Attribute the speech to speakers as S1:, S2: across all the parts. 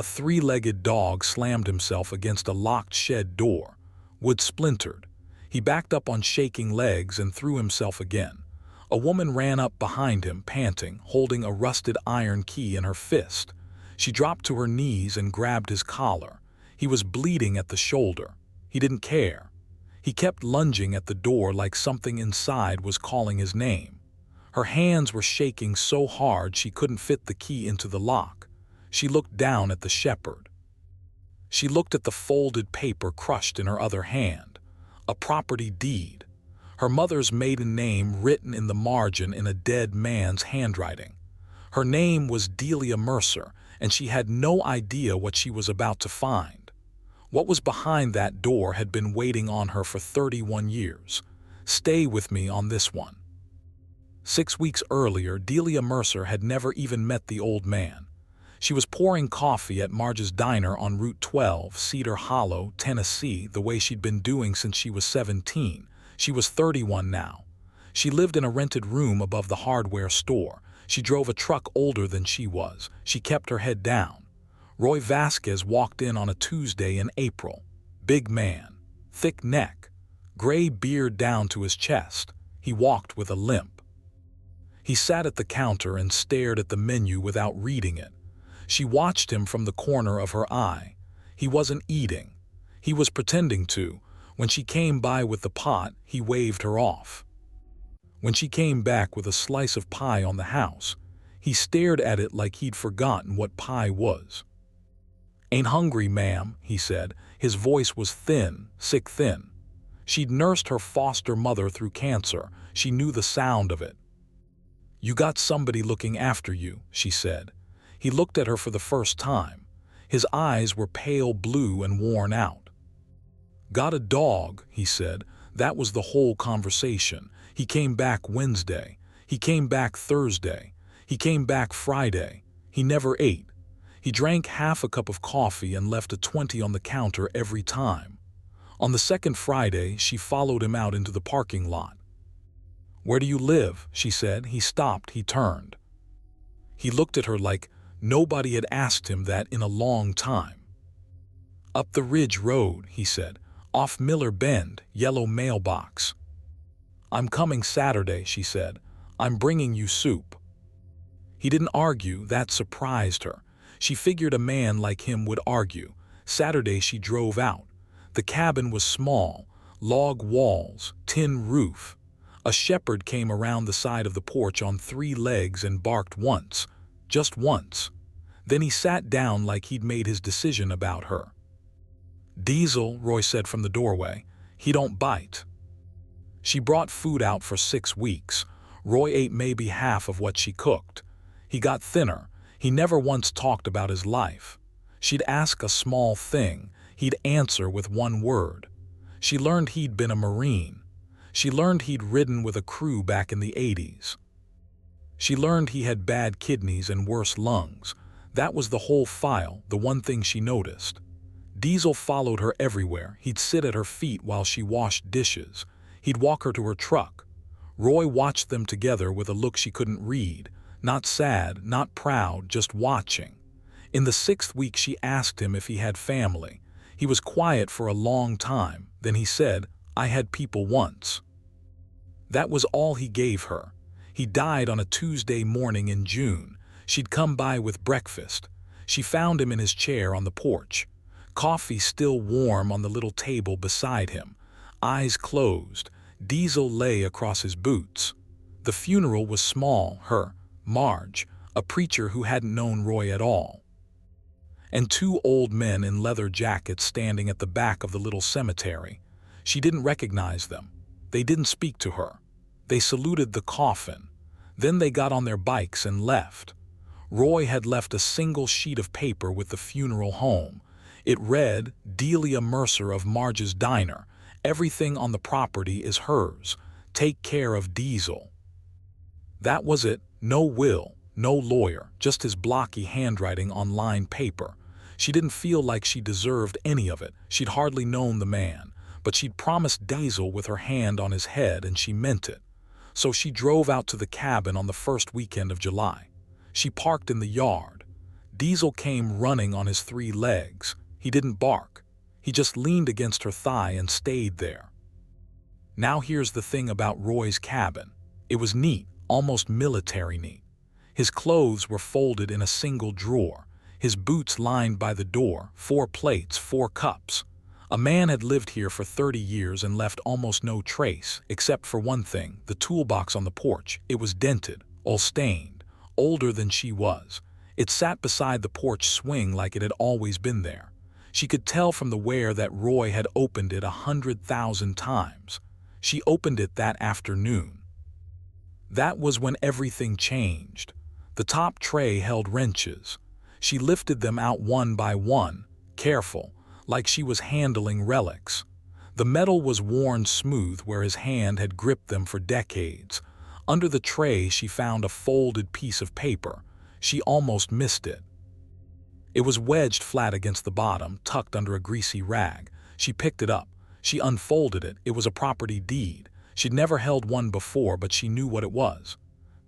S1: A three-legged dog slammed himself against a locked shed door. Wood splintered. He backed up on shaking legs and threw himself again. A woman ran up behind him, panting, holding a rusted iron key in her fist. She dropped to her knees and grabbed his collar. He was bleeding at the shoulder. He didn't care. He kept lunging at the door like something inside was calling his name. Her hands were shaking so hard she couldn't fit the key into the lock. She looked down at the shepherd. She looked at the folded paper crushed in her other hand. A property deed. Her mother's maiden name written in the margin in a dead man's handwriting. Her name was Delia Mercer, and she had no idea what she was about to find. What was behind that door had been waiting on her for 31 years. Stay with me on this one. 6 weeks earlier, Delia Mercer had never even met the old man. She was pouring coffee at Marge's diner on Route 12, Cedar Hollow, Tennessee, the way she'd been doing since she was 17. She was 31 now. She lived in a rented room above the hardware store. She drove a truck older than she was. She kept her head down. Roy Vasquez walked in on a Tuesday in April. Big man, thick neck, gray beard down to his chest. He walked with a limp. He sat at the counter and stared at the menu without reading it. She watched him from the corner of her eye. He wasn't eating. He was pretending to. When she came by with the pot, he waved her off. When she came back with a slice of pie on the house, he stared at it like he'd forgotten what pie was. "Ain't hungry, ma'am," he said. His voice was thin, sick thin. She'd nursed her foster mother through cancer. She knew the sound of it. "You got somebody looking after you," she said. He looked at her for the first time. His eyes were pale blue and worn out. "Got a dog," he said. That was the whole conversation. He came back Wednesday. He came back Thursday. He came back Friday. He never ate. He drank half a cup of coffee and left a 20 on the counter every time. On the second Friday, she followed him out into the parking lot. "Where do you live?" she said. He stopped. He turned. He looked at her like nobody had asked him that in a long time. "Up the Ridge Road," he said. "Off Miller Bend, yellow mailbox." "I'm coming Saturday," she said. "I'm bringing you soup." He didn't argue. That surprised her. She figured a man like him would argue. Saturday she drove out. The cabin was small, log walls, tin roof. A shepherd came around the side of the porch on 3 legs and barked once, just once. Then he sat down like he'd made his decision about her. "Diesel," Roy said from the doorway. "He don't bite." She brought food out for 6 weeks. Roy ate maybe half of what she cooked. He got thinner. He never once talked about his life. She'd ask a small thing. He'd answer with one word. She learned he'd been a Marine. She learned he'd ridden with a crew back in the 80s. She learned he had bad kidneys and worse lungs. That was the whole file, the one thing she noticed. Diesel followed her everywhere. He'd sit at her feet while she washed dishes. He'd walk her to her truck. Roy watched them together with a look she couldn't read. Not sad, not proud, just watching. In the 6th week she asked him if he had family. He was quiet for a long time. Then he said, "I had people once." That was all he gave her. He died on a Tuesday morning in June. She'd come by with breakfast. She found him in his chair on the porch. Coffee still warm on the little table beside him. Eyes closed. Diesel lay across his boots. The funeral was small. Her, Marge, a preacher who hadn't known Roy at all, and 2 old men in leather jackets standing at the back of the little cemetery. She didn't recognize them. They didn't speak to her. They saluted the coffin. Then they got on their bikes and left. Roy had left a single sheet of paper with the funeral home. It read, "Delia Mercer of Marge's Diner. Everything on the property is hers. Take care of Diesel." That was it. No will, no lawyer, just his blocky handwriting on lined paper. She didn't feel like she deserved any of it. She'd hardly known the man, but she'd promised Diesel with her hand on his head, and she meant it. So she drove out to the cabin on the first weekend of July. She parked in the yard. Diesel came running on his 3 legs. He didn't bark. He just leaned against her thigh and stayed there. Now here's the thing about Roy's cabin. It was neat, almost military neat. His clothes were folded in a single drawer, his boots lined by the door, 4 plates, 4 cups. A man had lived here for 30 years and left almost no trace, except for one thing, the toolbox on the porch. It was dented, all-stained, older than she was. It sat beside the porch swing like it had always been there. She could tell from the wear that Roy had opened it 100,000 times. She opened it that afternoon. That was when everything changed. The top tray held wrenches. She lifted them out one by one, careful, like she was handling relics. The metal was worn smooth where his hand had gripped them for decades. Under the tray she found a folded piece of paper. She almost missed it. It was wedged flat against the bottom, tucked under a greasy rag. She picked it up. She unfolded it. It was a property deed. She'd never held one before, but she knew what it was.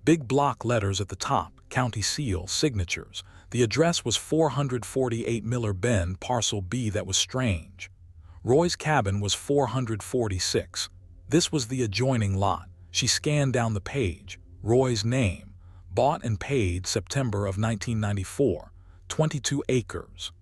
S1: Big block letters at the top, county seal, signatures. The address was 448 Miller Bend, Parcel B. That was strange. Roy's cabin was 446. This was the adjoining lot. She scanned down the page. Roy's name. Bought and paid September of 1994. 22 acres.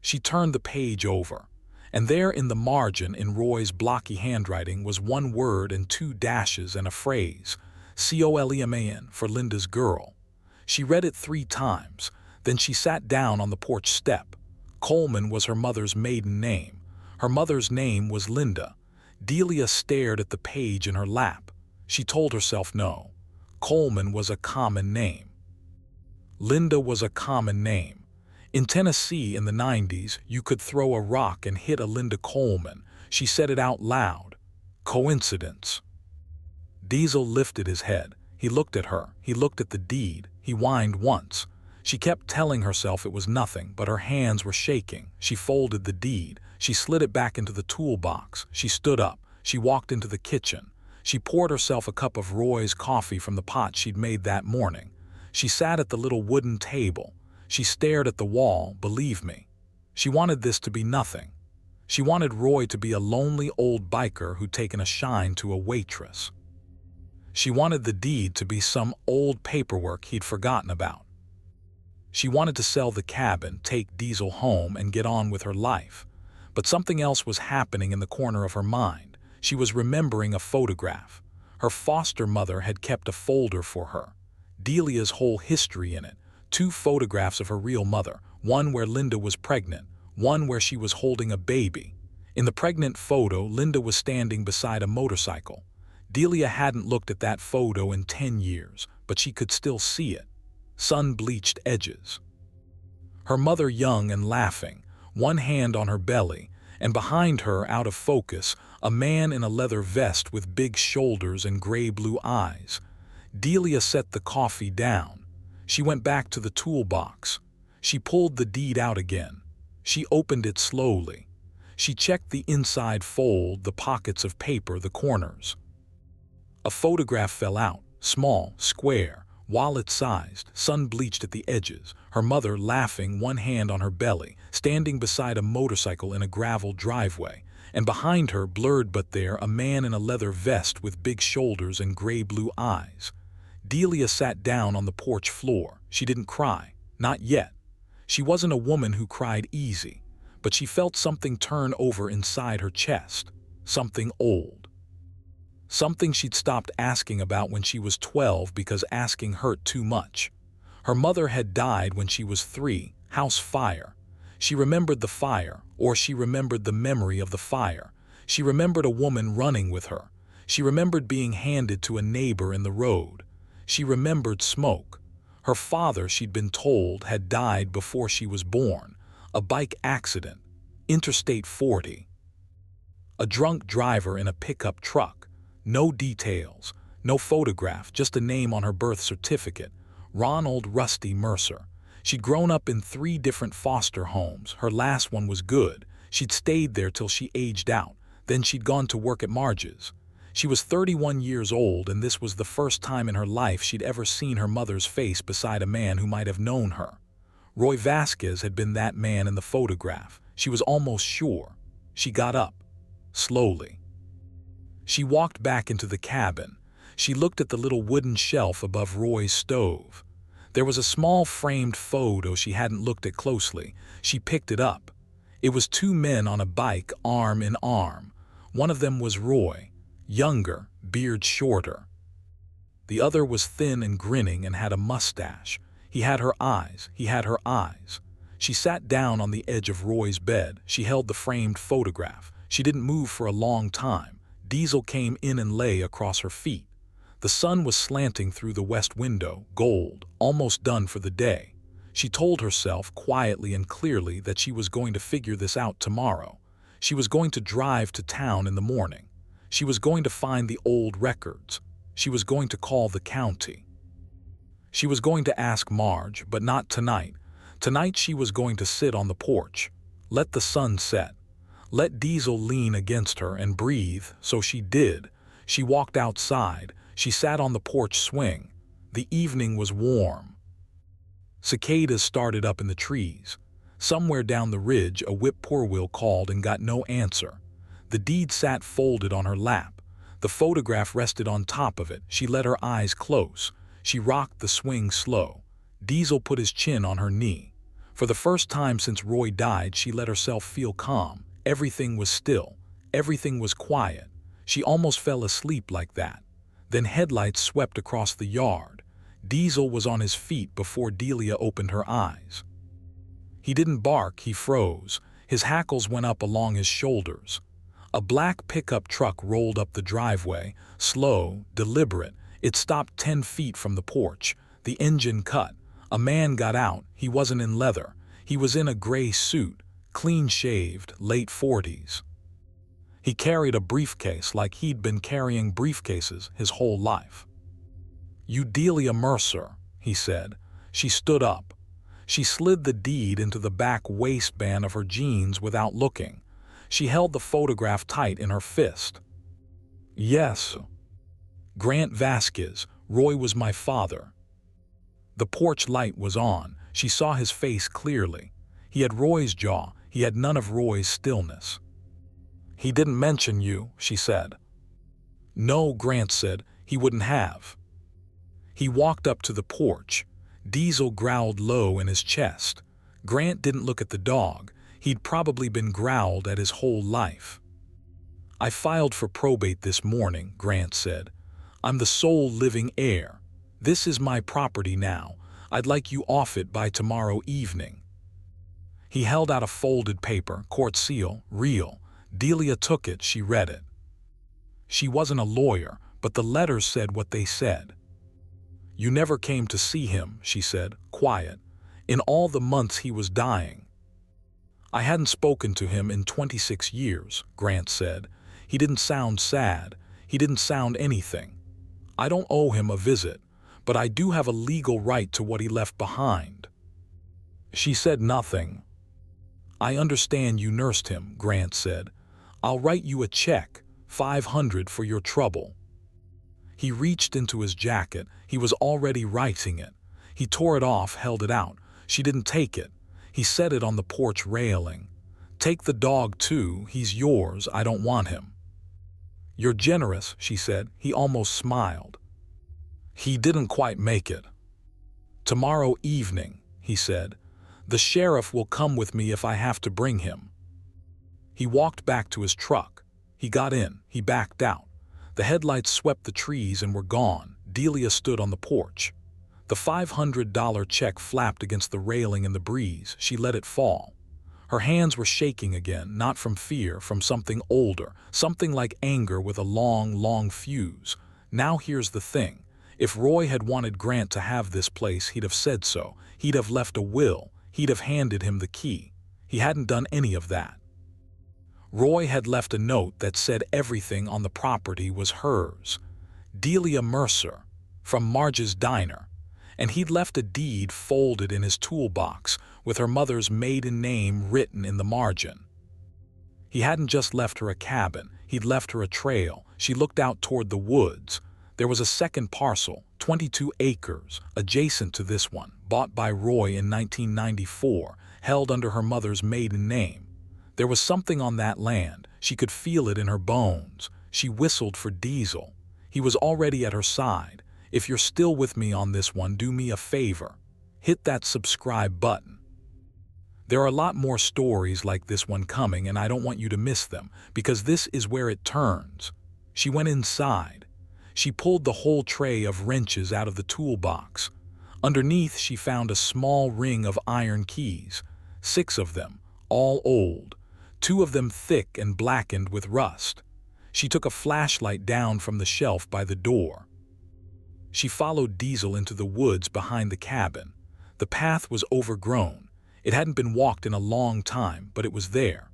S1: She turned the page over, and there in the margin in Roy's blocky handwriting was 1 word and 2 dashes and a phrase, Coleman, for Linda's girl. She read it 3 times, then she sat down on the porch step. Coleman was her mother's maiden name. Her mother's name was Linda. Delia stared at the page in her lap. She told herself no. Coleman was a common name. Linda was a common name. In Tennessee in the 90s, you could throw a rock and hit a Linda Coleman. She said it out loud. Coincidence. Diesel lifted his head. He looked at her. He looked at the deed. He whined once. She kept telling herself it was nothing, but her hands were shaking. She folded the deed. She slid it back into the toolbox. She stood up. She walked into the kitchen. She poured herself a cup of Roy's coffee from the pot she'd made that morning. She sat at the little wooden table. She stared at the wall, believe me. She wanted this to be nothing. She wanted Roy to be a lonely old biker who'd taken a shine to a waitress. She wanted the deed to be some old paperwork he'd forgotten about. She wanted to sell the cabin, take Diesel home, and get on with her life. But something else was happening in the corner of her mind. She was remembering a photograph. Her foster mother had kept a folder for her. Delia's whole history in it. 2 photographs of her real mother, one where Linda was pregnant, one where she was holding a baby. In the pregnant photo, Linda was standing beside a motorcycle. Delia hadn't looked at that photo in 10 years, but she could still see it. Sun-bleached edges. Her mother young and laughing, one hand on her belly, and behind her, out of focus, a man in a leather vest with big shoulders and gray-blue eyes. Delia set the coffee down. She went back to the toolbox. She pulled the deed out again. She opened it slowly. She checked the inside fold, the pockets of paper, the corners. A photograph fell out, small, square, wallet-sized, sun-bleached at the edges, her mother laughing, one hand on her belly, standing beside a motorcycle in a gravel driveway, and behind her, blurred but there, a man in a leather vest with big shoulders and gray-blue eyes. Delia sat down on the porch floor. She didn't cry. Not yet. She wasn't a woman who cried easy, but she felt something turn over inside her chest. Something old. Something she'd stopped asking about when she was 12 because asking hurt too much. Her mother had died when she was 3, house fire. She remembered the fire, or she remembered the memory of the fire. She remembered a woman running with her. She remembered being handed to a neighbor in the road. She remembered smoke. Her father, she'd been told, had died before she was born. A bike accident. Interstate 40. A drunk driver in a pickup truck. No details. No photograph, just a name on her birth certificate. Ronald Rusty Mercer. She'd grown up in 3 different foster homes. Her last one was good. She'd stayed there till she aged out. Then she'd gone to work at Marge's. She was 31 years old, and this was the first time in her life she'd ever seen her mother's face beside a man who might have known her. Roy Vasquez had been that man in the photograph. She was almost sure. She got up, slowly. She walked back into the cabin. She looked at the little wooden shelf above Roy's stove. There was a small framed photo she hadn't looked at closely. She picked it up. It was two men on a bike, arm in arm. One of them was Roy, younger, beard shorter. The other was thin and grinning and had a mustache. He had her eyes. He had her eyes. She sat down on the edge of Roy's bed. She held the framed photograph. She didn't move for a long time. Diesel came in and lay across her feet. The sun was slanting through the west window, gold, almost done for the day. She told herself quietly and clearly that she was going to figure this out tomorrow. She was going to drive to town in the morning. She was going to find the old records. She was going to call the county. She was going to ask Marge, but not tonight. Tonight she was going to sit on the porch, let the sun set, let Diesel lean against her and breathe, so she did. She walked outside. She sat on the porch swing. The evening was warm. Cicadas started up in the trees. Somewhere down the ridge a whippoorwill called and got no answer. The deed sat folded on her lap. The photograph rested on top of it. She let her eyes close. She rocked the swing slow. Diesel put his chin on her knee. For the first time since Roy died, she let herself feel calm. Everything was still. Everything was quiet. She almost fell asleep like that. Then headlights swept across the yard. Diesel was on his feet before Delia opened her eyes. He didn't bark, he froze. His hackles went up along his shoulders. A black pickup truck rolled up the driveway, slow, deliberate. It stopped 10 feet from the porch. The engine cut. A man got out. He wasn't in leather. He was in a gray suit, clean-shaved, late 40s. He carried a briefcase like he'd been carrying briefcases his whole life. "You Delia Mercer," he said. She stood up. She slid the deed into the back waistband of her jeans without looking. She held the photograph tight in her fist. "Yes. Grant Vasquez. Roy was my father." The porch light was on. She saw his face clearly. He had Roy's jaw. He had none of Roy's stillness. "He didn't mention you," she said. "No," Grant said. "He wouldn't have." He walked up to the porch. Diesel growled low in his chest. Grant didn't look at the dog. He'd probably been growled at his whole life. "I filed for probate this morning," Grant said. "I'm the sole living heir. This is my property now. I'd like you off it by tomorrow evening." He held out a folded paper, court seal, real. Delia took it. She read it. She wasn't a lawyer, but the letters said what they said. "You never came to see him," she said, quiet, "in all the months he was dying." "I hadn't spoken to him in 26 years, Grant said. He didn't sound sad. He didn't sound anything. "I don't owe him a visit, but I do have a legal right to what he left behind." She said nothing. "I understand you nursed him," Grant said. "I'll write you a check, $500 for your trouble." He reached into his jacket. He was already writing it. He tore it off, held it out. She didn't take it. He set it on the porch railing. "Take the dog too. He's yours. I don't want him." "You're generous," she said. He almost smiled. He didn't quite make it. "Tomorrow evening," he said. "The sheriff will come with me if I have to bring him." He walked back to his truck. He got in. He backed out. The headlights swept the trees and were gone. Delia stood on the porch. The $500 check flapped against the railing in the breeze. She let it fall. Her hands were shaking again, not from fear, from something older, something like anger with a long, long fuse. Now here's the thing. If Roy had wanted Grant to have this place, he'd have said so. He'd have left a will. He'd have handed him the key. He hadn't done any of that. Roy had left a note that said everything on the property was hers. Delia Mercer, from Marge's Diner. And he'd left a deed folded in his toolbox with her mother's maiden name written in the margin. He hadn't just left her a cabin, he'd left her a trail. She looked out toward the woods. There was a second parcel, 22 acres, adjacent to this one, bought by Roy in 1994, held under her mother's maiden name. There was something on that land. She could feel it in her bones. She whistled for Diesel. He was already at her side. If you're still with me on this one, do me a favor. Hit that subscribe button. There are a lot more stories like this one coming, and I don't want you to miss them, because this is where it turns. She went inside. She pulled the whole tray of wrenches out of the toolbox. Underneath, she found a small ring of iron keys, 6 of them, all old, 2 of them thick and blackened with rust. She took a flashlight down from the shelf by the door. She followed Diesel into the woods behind the cabin. The path was overgrown. It hadn't been walked in a long time, but it was there.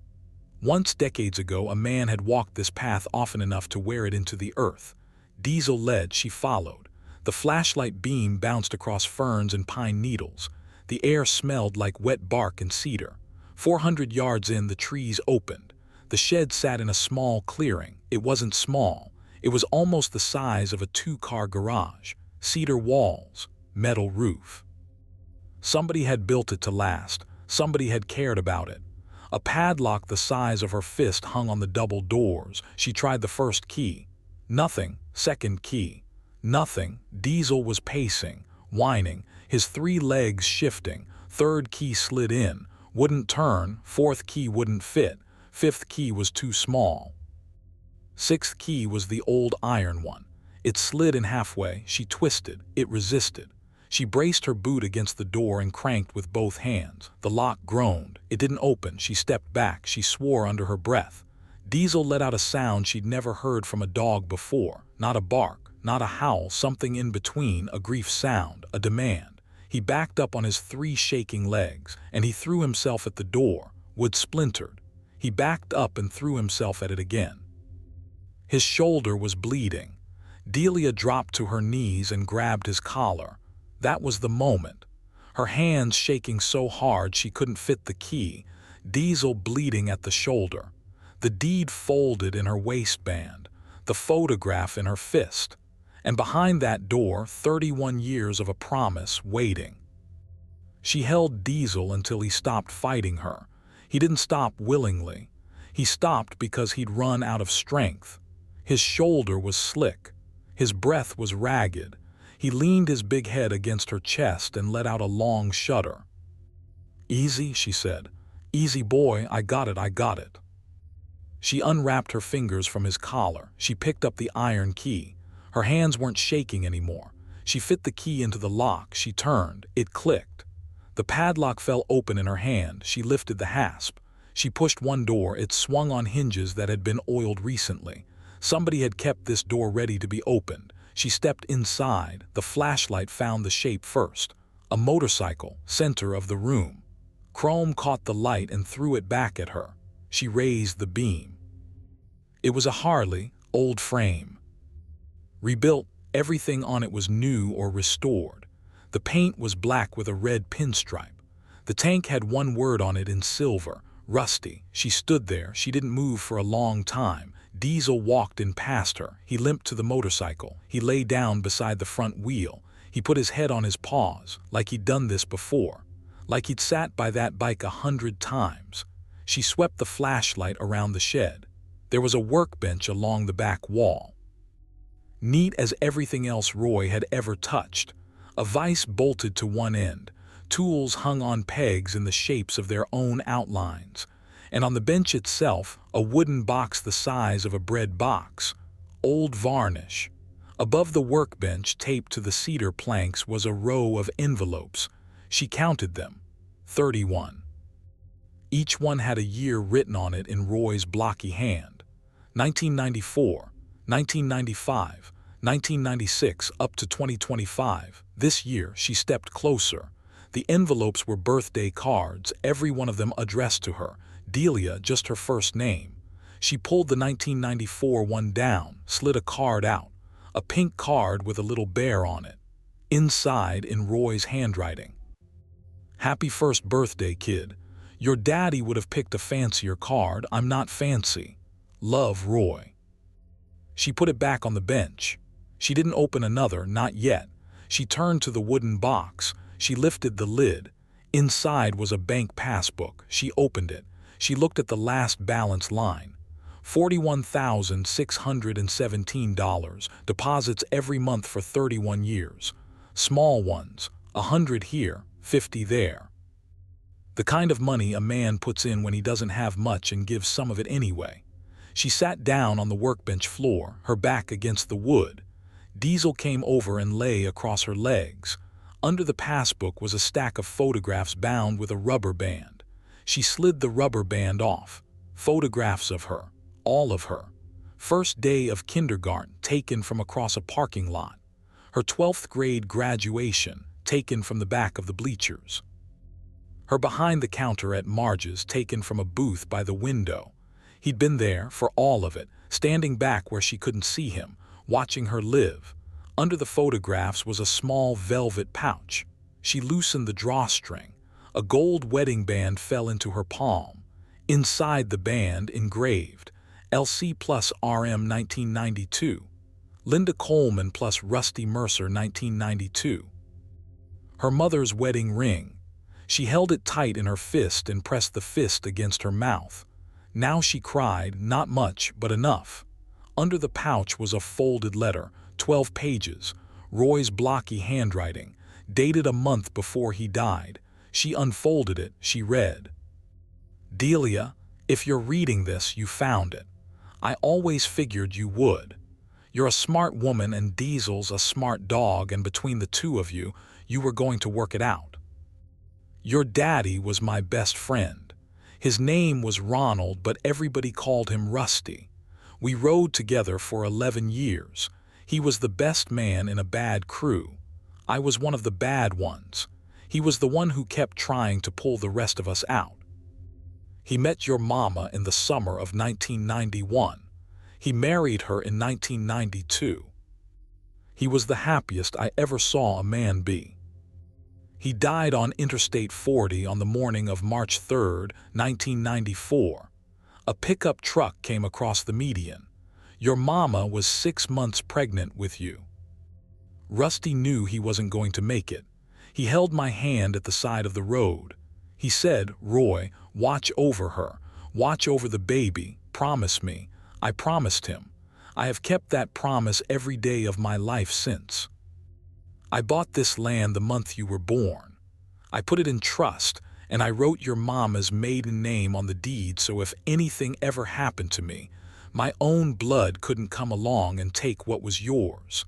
S1: Once, decades ago, a man had walked this path often enough to wear it into the earth. Diesel led, she followed. The flashlight beam bounced across ferns and pine needles. The air smelled like wet bark and cedar. 400 yards in, the trees opened. The shed sat in a small clearing. It wasn't small. It was almost the size of a 2-car garage. Cedar walls, metal roof. Somebody had built it to last. Somebody had cared about it. A padlock the size of her fist hung on the double doors. She tried the first key. Nothing. Second key. Nothing. Diesel was pacing, whining, his 3 legs shifting. Third key slid in, wouldn't turn. Fourth key wouldn't fit. Fifth key was too small. Sixth key was the old iron one. It slid in halfway. She twisted. It resisted. She braced her boot against the door and cranked with both hands. The lock groaned. It didn't open. She stepped back. She swore under her breath. Diesel let out a sound she'd never heard from a dog before. Not a bark, not a howl, something in between, a grief sound, a demand. He backed up on his 3 shaking legs, and he threw himself at the door. Wood splintered. He backed up and threw himself at it again. His shoulder was bleeding. Delia dropped to her knees and grabbed his collar. That was the moment. Her hands shaking so hard she couldn't fit the key. Diesel bleeding at the shoulder. The deed folded in her waistband. The photograph in her fist. And behind that door, 31 years of a promise waiting. She held Diesel until he stopped fighting her. He didn't stop willingly. He stopped because he'd run out of strength. His shoulder was slick. His breath was ragged. He leaned his big head against her chest and let out a long shudder. "Easy," she said. "Easy, boy, I got it, I got it." She unwrapped her fingers from his collar. She picked up the iron key. Her hands weren't shaking anymore. She fit the key into the lock. She turned. It clicked. The padlock fell open in her hand. She lifted the hasp. She pushed one door. It swung on hinges that had been oiled recently. Somebody had kept this door ready to be opened. She stepped inside. The flashlight found the shape first. A motorcycle, center of the room. Chrome caught the light and threw it back at her. She raised the beam. It was a Harley, old frame. Rebuilt, everything on it was new or restored. The paint was black with a red pinstripe. The tank had one word on it in silver, Rusty. She stood there. She didn't move for a long time. Diesel walked in past her. He limped to the motorcycle. He lay down beside the front wheel. He put his head on his paws, like he'd done this before. Like he'd sat by that bike 100 times. She swept the flashlight around the shed. There was a workbench along the back wall. Neat as everything else Roy had ever touched. A vise bolted to one end. Tools hung on pegs in the shapes of their own outlines. And on the bench itself, a wooden box the size of a bread box. Old varnish. Above the workbench, taped to the cedar planks, was a row of envelopes. She counted them. 31. Each one had a year written on it in Roy's blocky hand. 1994, 1995, 1996, up to 2025. This year, she stepped closer. The envelopes were birthday cards, every one of them addressed to her. Delia, just her first name. She pulled the 1994 one down, slid a card out. A pink card with a little bear on it. Inside, in Roy's handwriting. "Happy first birthday, kid. Your daddy would have picked a fancier card. I'm not fancy. Love, Roy." She put it back on the bench. She didn't open another, not yet. She turned to the wooden box. She lifted the lid. Inside was a bank passbook. She opened it. She looked at the last balance line. $41,617, deposits every month for 31 years. Small ones, 100 here, 50 there. The kind of money a man puts in when he doesn't have much and gives some of it anyway. She sat down on the workbench floor, her back against the wood. Diesel came over and lay across her legs. Under the passbook was a stack of photographs bound with a rubber band. She slid the rubber band off. Photographs of her, all of her. First day of kindergarten, taken from across a parking lot. Her 12th grade graduation, taken from the back of the bleachers. Her behind the counter at Marge's, taken from a booth by the window. He'd been there for all of it, standing back where she couldn't see him, watching her live. Under the photographs was a small velvet pouch. She loosened the drawstring. A gold wedding band fell into her palm. Inside the band, engraved, LC plus RM 1992. Linda Coleman plus Rusty Mercer 1992. Her mother's wedding ring. She held it tight in her fist and pressed the fist against her mouth. Now she cried, not much, but enough. Under the pouch was a folded letter, 12 pages, Roy's blocky handwriting, dated a month before he died. She unfolded it. She read, "Delia, if you're reading this, you found it. I always figured you would. You're a smart woman and Diesel's a smart dog, and between the two of you, you were going to work it out. Your daddy was my best friend. His name was Ronald, but everybody called him Rusty. We rode together for 11 years. He was the best man in a bad crew. I was one of the bad ones. He was the one who kept trying to pull the rest of us out. He met your mama in the summer of 1991. He married her in 1992. He was the happiest I ever saw a man be. He died on Interstate 40 on the morning of March 3, 1994. A pickup truck came across the median. Your mama was 6 months pregnant with you." Rusty knew he wasn't going to make it. He held my hand at the side of the road. He said, "Roy, watch over her. Watch over the baby. Promise me." I promised him. I have kept that promise every day of my life since. I bought this land the month you were born. I put it in trust, and I wrote your mama's maiden name on the deed so if anything ever happened to me, my own blood couldn't come along and take what was yours.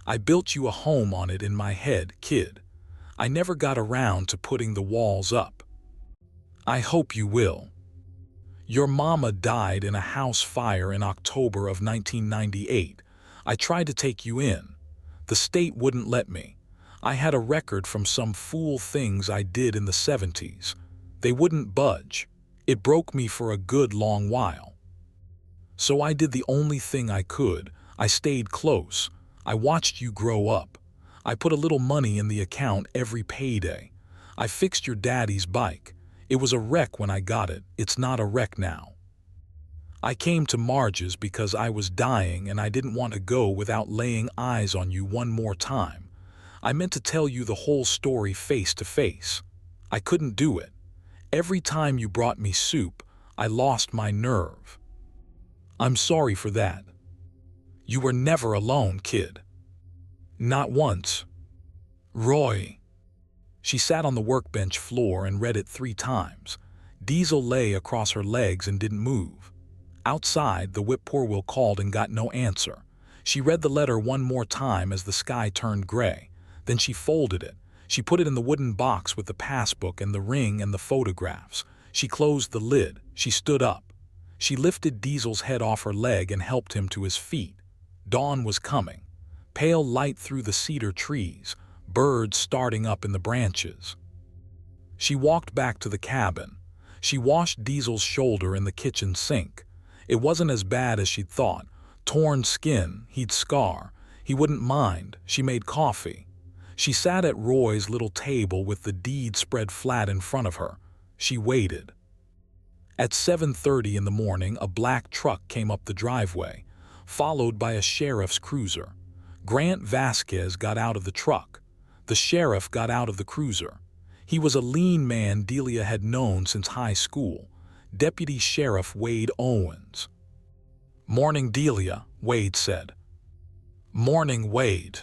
S1: I built you a home on it in my head, kid. I never got around to putting the walls up. I hope you will. Your mama died in a house fire in October of 1998. I tried to take you in. The state wouldn't let me. I had a record from some fool things I did in the 70s. They wouldn't budge. It broke me for a good long while. So I did the only thing I could. I stayed close. I watched you grow up. I put a little money in the account every payday. I fixed your daddy's bike. It was a wreck when I got it. It's not a wreck now. I came to Marge's because I was dying and I didn't want to go without laying eyes on you one more time. I meant to tell you the whole story face to face. I couldn't do it. Every time you brought me soup, I lost my nerve. I'm sorry for that. You were never alone, kid. Not once. Roy. She sat on the workbench floor and read it 3 times. Diesel lay across her legs and didn't move. Outside, the whip-poor-will called and got no answer. She read the letter one more time as the sky turned gray. Then she folded it. She put it in the wooden box with the passbook and the ring and the photographs. She closed the lid. She stood up. She lifted Diesel's head off her leg and helped him to his feet. Dawn was coming. Pale light through the cedar trees, birds starting up in the branches. She walked back to the cabin. She washed Diesel's shoulder in the kitchen sink. It wasn't as bad as she'd thought. Torn skin, he'd scar. He wouldn't mind. She made coffee. She sat at Roy's little table with the deed spread flat in front of her. She waited. At 7:30 in the morning, a black truck came up the driveway, followed by a sheriff's cruiser. Grant Vasquez got out of the truck. The sheriff got out of the cruiser. He was a lean man Delia had known since high school, Deputy Sheriff Wade Owens. "Morning, Delia," Wade said. "Morning, Wade."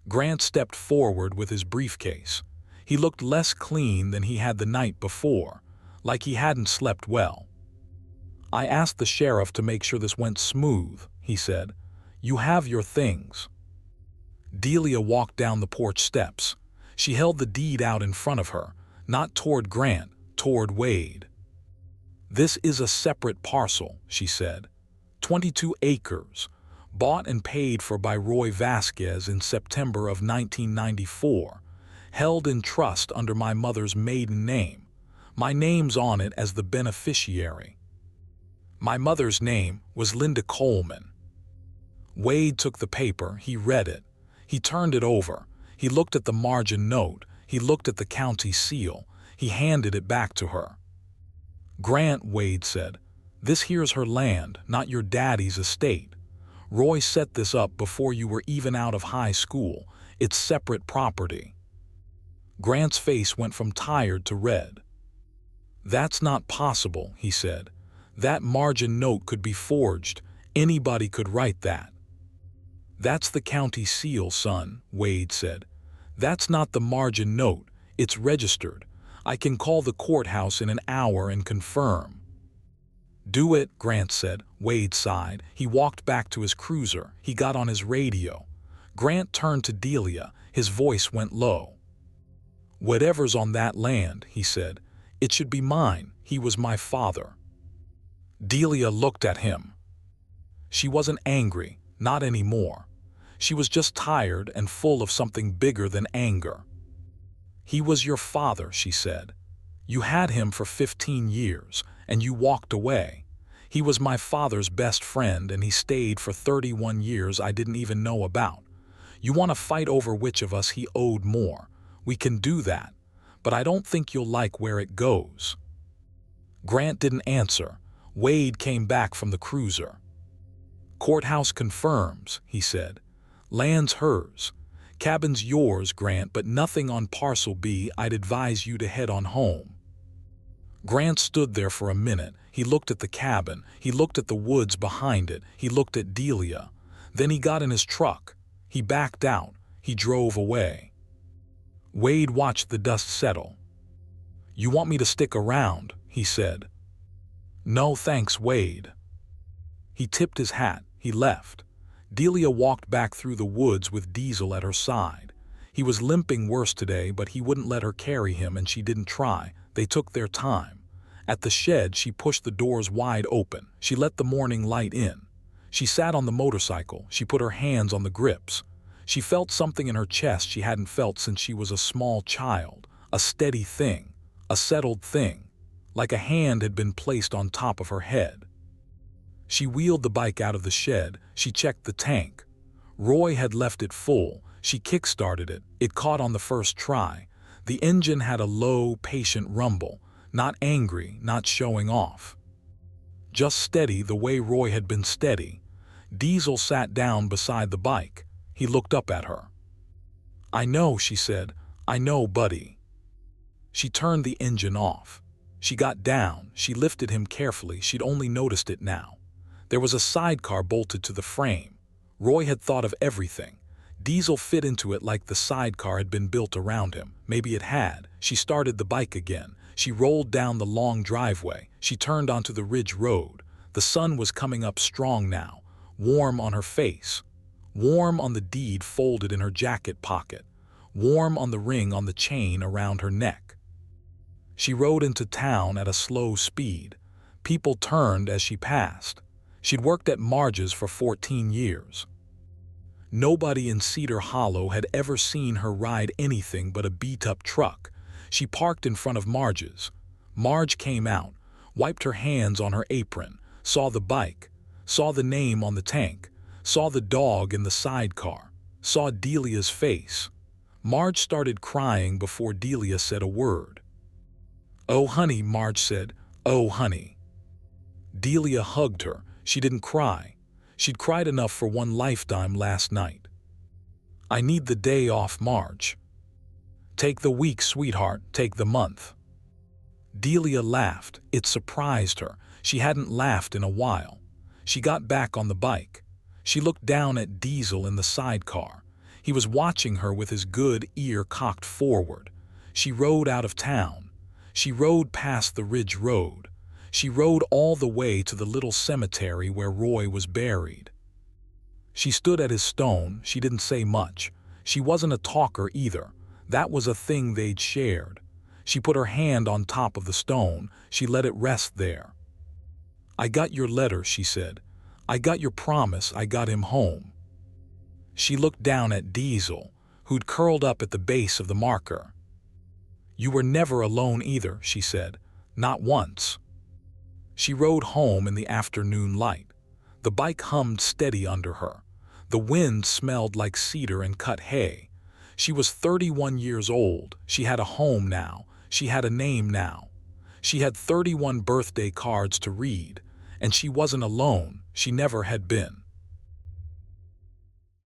S1: Grant stepped forward with his briefcase. He looked less clean than he had the night before, like he hadn't slept well. "I asked the sheriff to make sure this went smooth," he said. "You have your things." Delia walked down the porch steps. She held the deed out in front of her, not toward Grant, toward Wade. "This is a separate parcel," she said. 22 acres, bought and paid for by Roy Vasquez in September of 1994, held in trust under my mother's maiden name. My name's on it as the beneficiary. My mother's name was Linda Coleman. Wade took the paper, he read it. He turned it over. He looked at the margin note. He looked at the county seal. He handed it back to her. "Grant," Wade said, "this here's her land, not your daddy's estate. Roy set this up before you were even out of high school. It's separate property." Grant's face went from tired to red. "That's not possible," he said. "That margin note could be forged. Anybody could write that." "That's the county seal, son," Wade said. "That's not the margin note. It's registered. I can call the courthouse in an hour and confirm." "Do it," Grant said. Wade sighed. He walked back to his cruiser. He got on his radio. Grant turned to Delia. His voice went low. "Whatever's on that land," he said, "it should be mine. He was my father." Delia looked at him. She wasn't angry, not anymore. She was just tired and full of something bigger than anger. "He was your father," she said. "You had him for 15 years, and you walked away. He was my father's best friend, and he stayed for 31 years I didn't even know about. You want to fight over which of us he owed more. We can do that, but I don't think you'll like where it goes." Grant didn't answer. Wade came back from the cruiser. "Courthouse confirms," he said. "Land's hers. Cabin's yours, Grant, but nothing on Parcel B. I'd advise you to head on home." Grant stood there for a minute. He looked at the cabin. He looked at the woods behind it. He looked at Delia. Then he got in his truck. He backed out. He drove away. Wade watched the dust settle. "You want me to stick around?" he said. "No thanks, Wade." He tipped his hat. He left. Delia walked back through the woods with Diesel at her side. He was limping worse today, but he wouldn't let her carry him, and she didn't try. They took their time. At the shed, she pushed the doors wide open. She let the morning light in. She sat on the motorcycle. She put her hands on the grips. She felt something in her chest she hadn't felt since she was a small child. A steady thing. A settled thing. Like a hand had been placed on top of her head. She wheeled the bike out of the shed. She checked the tank. Roy had left it full. She kick-started it. It caught on the first try. The engine had a low, patient rumble. Not angry, not showing off. Just steady the way Roy had been steady. Diesel sat down beside the bike. He looked up at her. "I know," she said. "I know, buddy." She turned the engine off. She got down. She lifted him carefully. She'd only noticed it now. There was a sidecar bolted to the frame. Roy had thought of everything. Diesel fit into it like the sidecar had been built around him. Maybe it had. She started the bike again. She rolled down the long driveway. She turned onto the ridge road. The sun was coming up strong now, warm on her face, warm on the deed folded in her jacket pocket, warm on the ring on the chain around her neck. She rode into town at a slow speed. People turned as she passed. She'd worked at Marge's for 14 years. Nobody in Cedar Hollow had ever seen her ride anything but a beat-up truck. She parked in front of Marge's. Marge came out, wiped her hands on her apron, saw the bike, saw the name on the tank, saw the dog in the sidecar, saw Delia's face. Marge started crying before Delia said a word. "Oh, honey," Marge said. "Oh, honey." Delia hugged her. She didn't cry. She'd cried enough for one lifetime last night. I need the day off, Marge. Take the week, sweetheart, take the month. Delia laughed. It surprised her. She hadn't laughed in a while. She got back on the bike. She looked down at Diesel in the sidecar. He was watching her with his good ear cocked forward. She rode out of town. She rode past the Ridge Road. She rode all the way to the little cemetery where Roy was buried. She stood at his stone. She didn't say much. She wasn't a talker either. That was a thing they'd shared. She put her hand on top of the stone. She let it rest there. I got your letter, she said. I got your promise. I got him home. She looked down at Diesel, who'd curled up at the base of the marker. You were never alone either, she said. Not once. She rode home in the afternoon light. The bike hummed steady under her. The wind smelled like cedar and cut hay. She was 31 years old. She had a home now. She had a name now. She had 31 birthday cards to read. And she wasn't alone. She never had been.